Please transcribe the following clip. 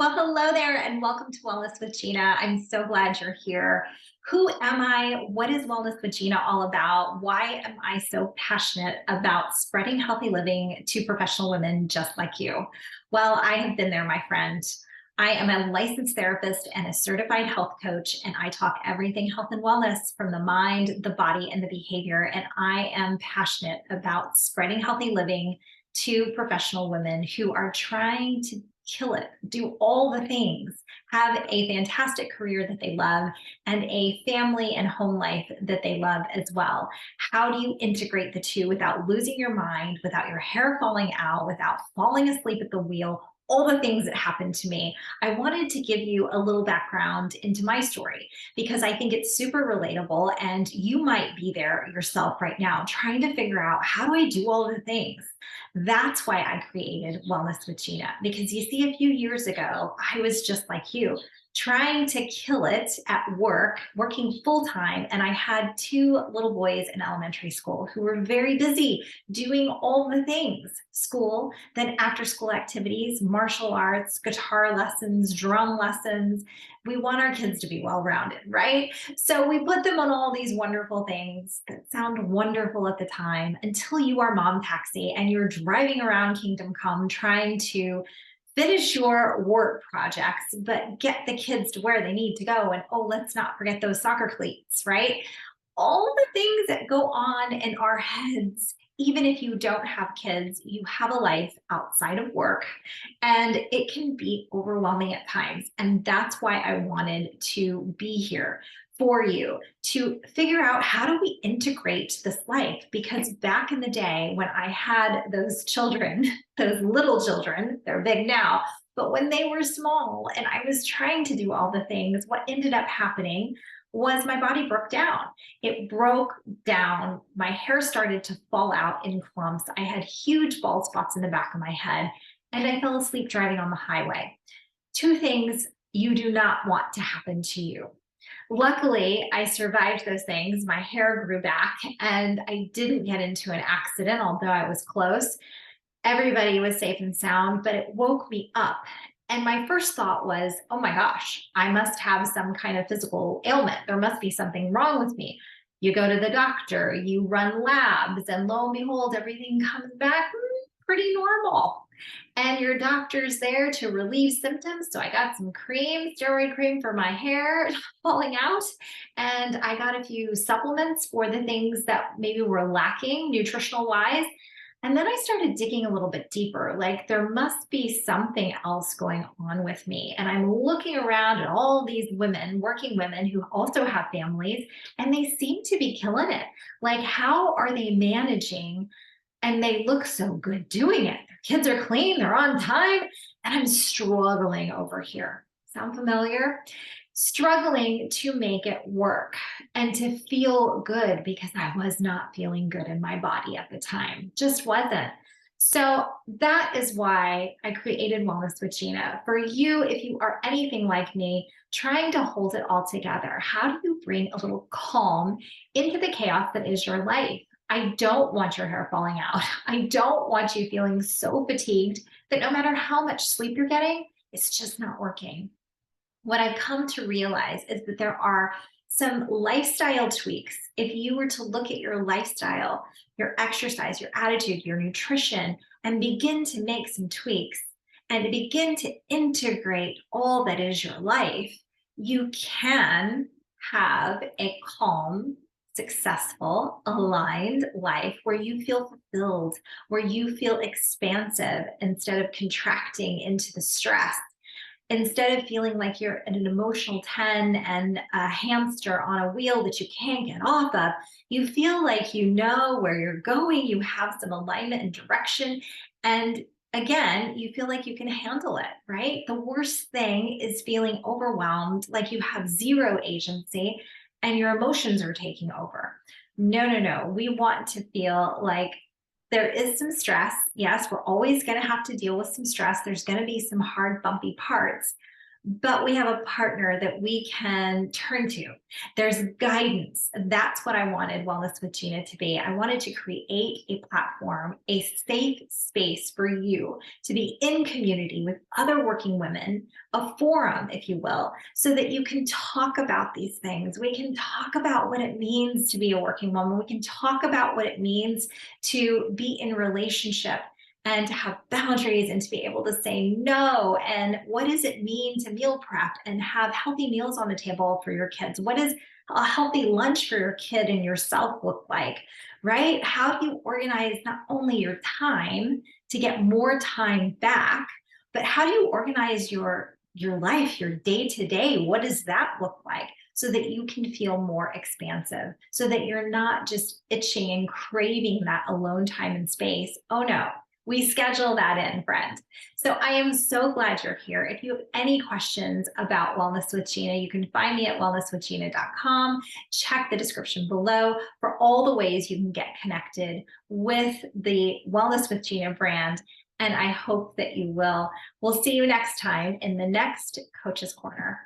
Well, hello there, and welcome to Wellness with Gina. I'm so glad you're here. Who am I? What is Wellness with Gina all about? Why am I so passionate about spreading healthy living to professional women just like you? Well, I have been there, my friend. I am a licensed therapist and a certified health coach, and I talk everything health and wellness from the mind, the body, and the behavior. And I am passionate about spreading healthy living to professional women who are trying to kill it, do all the things, have a fantastic career that they love, and a family and home life that they love as well. How do you integrate the two without losing your mind, without your hair falling out, without falling asleep at the wheel? All the things that happened to me. I wanted to give you a little background into my story because I think it's super relatable, and you might be there yourself right now trying to figure out, how do I do all the things? That's why I created Wellness with Gina, because you see, a few years ago, I was just like you, trying to kill it at work, working full time. And I had two little boys in elementary school who were very busy doing all the things: school, then after school activities, martial arts, guitar lessons, drum lessons. We want our kids to be well rounded, right? So we put them on all these wonderful things that sound wonderful at the time, until you are mom taxi and you're driving around Kingdom Come trying to finish your work projects, but get the kids to where they need to go. And oh, let's not forget those soccer cleats, right? All the things that go on in our heads. Even if you don't have kids, you have a life outside of work, and it can be overwhelming at times. And that's why I wanted to be here for you to figure out, how do we integrate this life? Because back in the day when I had those children, those little children, they're big now, but when they were small and I was trying to do all the things, what ended up happening was my body broke down. It broke down. My hair started to fall out in clumps. I had huge bald spots in the back of my head, and I fell asleep driving on the highway. Two things you do not want to happen to you. Luckily, I survived those things. My hair grew back and I didn't get into an accident, although I was close. Everybody was safe and sound, but it woke me up. And my first thought was, oh my gosh, I must have some kind of physical ailment. There must be something wrong with me. You go to the doctor, you run labs, and lo and behold, everything comes back pretty normal. And your doctor's there to relieve symptoms. So I got some cream, steroid cream for my hair falling out. And I got a few supplements for the things that maybe were lacking nutritional wise. And then I started digging a little bit deeper, like there must be something else going on with me. And I'm looking around at all these women, working women who also have families, and they seem to be killing it. Like, how are they managing? And they look so good doing it. Their kids are clean, they're on time, and I'm struggling over here. Sound familiar? Struggling to make it work and to feel good, because I was not feeling good in my body at the time. Just wasn't. So that is why I created Wellness with Gina. For you, if you are anything like me, trying to hold it all together, how do you bring a little calm into the chaos that is your life? I don't want your hair falling out. I don't want you feeling so fatigued that no matter how much sleep you're getting, it's just not working. What I've come to realize is that there are some lifestyle tweaks. If you were to look at your lifestyle, your exercise, your attitude, your nutrition, and begin to make some tweaks and begin to integrate all that is your life, you can have a calm, successful, aligned life where you feel fulfilled, where you feel expansive instead of contracting into the stress. Instead of feeling like you're in an emotional 10 and a hamster on a wheel that you can't get off of, you feel like you know where you're going, you have some alignment and direction. And again, you feel like you can handle it, right? The worst thing is feeling overwhelmed, like you have zero agency and your emotions are taking over. No, no, no. We want to feel like there is some stress. Yes, we're always going to have to deal with some stress. There's going to be some hard, bumpy parts, but we have a partner that we can turn to. There's guidance. That's what I wanted Wellness with Gina to be. I wanted to create a platform, a safe space for you to be in community with other working women, a forum, if you will, so that you can talk about these things. We can talk about what it means to be a working woman. We can talk about what it means to be in relationship and to have boundaries and to be able to say no. And what does it mean to meal prep and have healthy meals on the table for your kids? What does a healthy lunch for your kid and yourself look like, right? How do you organize not only your time to get more time back, but how do you organize your life, your day to day? What does that look like? So that you can feel more expansive, so that you're not just itching and craving that alone time and space. Oh no, we schedule that in, friend. So I am so glad you're here. If you have any questions about Wellness with Gina, you can find me at wellnesswithgina.com. Check the description below for all the ways you can get connected with the Wellness with Gina brand. And I hope that you will. We'll see you next time in the next Coach's Corner.